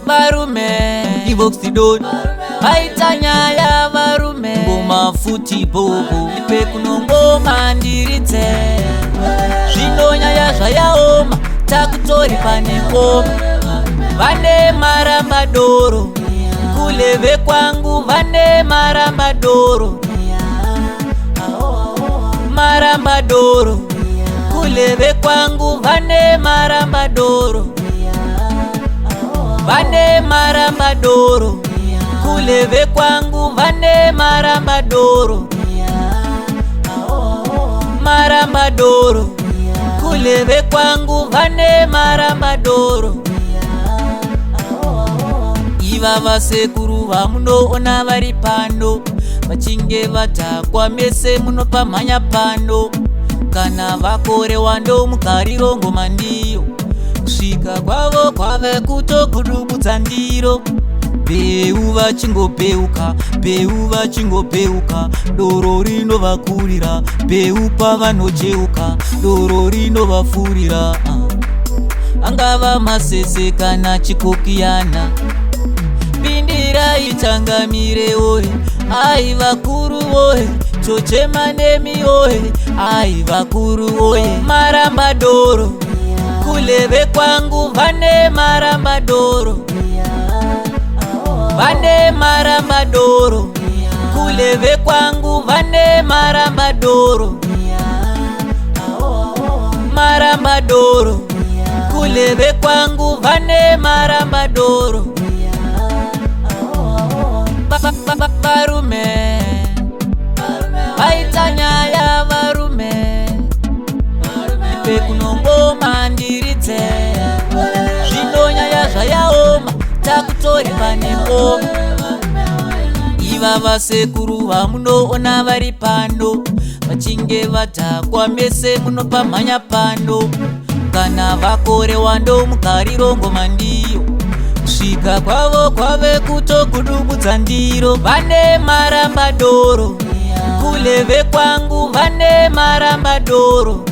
varume ivoxidon vaitanyaya varume ngoma futi bobo pekunongoma ndiridze zvino nyaya zvayaoma takutori pane ngoma vane marambadoro kuleve kwangu vane marambadoro marambadoro kuleve kwangu vane marambadoro vane marambadoro kuleve kwangu vane marambadoro marambadoro kuleve kwangu vane marambadoro iva vasekuru vamunoona vari pano vachinge vatakwa mese munopa mhanya pano kana vakorewa ndomugariro ngoma ndiyo kusvika kwavo kwave kutogudubudza ndiro beu vachingobeuka beu vachingobeuka doro rinovakurira beu pavanocheuka doro rinovafurira angava masese kana chikokiyana pindirai tangamire oye ai vakuru oye chochema nemi oye ai vakuru oye marambadoro kuleve kwangu vane marambadoro vane marambadoro kuleve kwangu vane marambadoro marambadoro kuleve kwangu vane marambadoro varume vaitanyaya varume pekunongoma ndiridze zvino nyaya zvayaoma takutori pane ngoma iva vasekuru vamunoona vari pano vachinge vatakwa mese munopa mhanya pano kana vakorewa ndomugariro ngoma ndiyo kusvika kwavo kwave kutogudubudza ndiro vane marambadoro kuleve kwangu vane marambadoro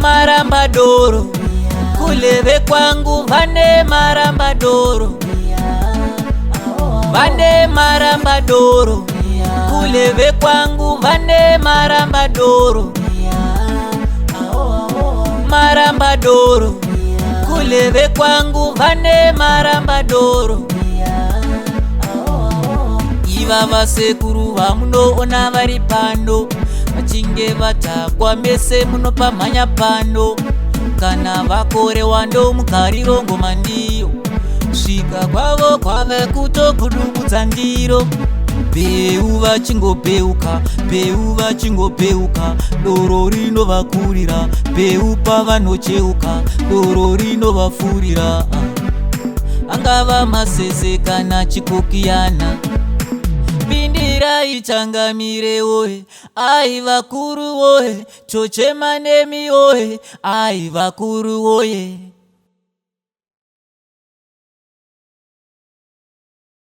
marambadoro kuleve kwangu vane marambadoro vane marambadoro kuleve kwangu vane marambadoro marambadoro kuleve kwangu vane marambadoro iva vasekuru vamunoona vari pano vachinge vatakwa mese munopa mhanya pano kana vakorewa ndomugariro ngoma ndiyo kusvika kwavo kwave kutogudubudza ndiro beu vachingobeuka beu vachingobeuka doro rinovakurira beu pavanocheuka doro rinovafurira angava masese kana chikokiyana pindirai tangamire oye ai vakuru oye chochema nemi oye ai vakuru oye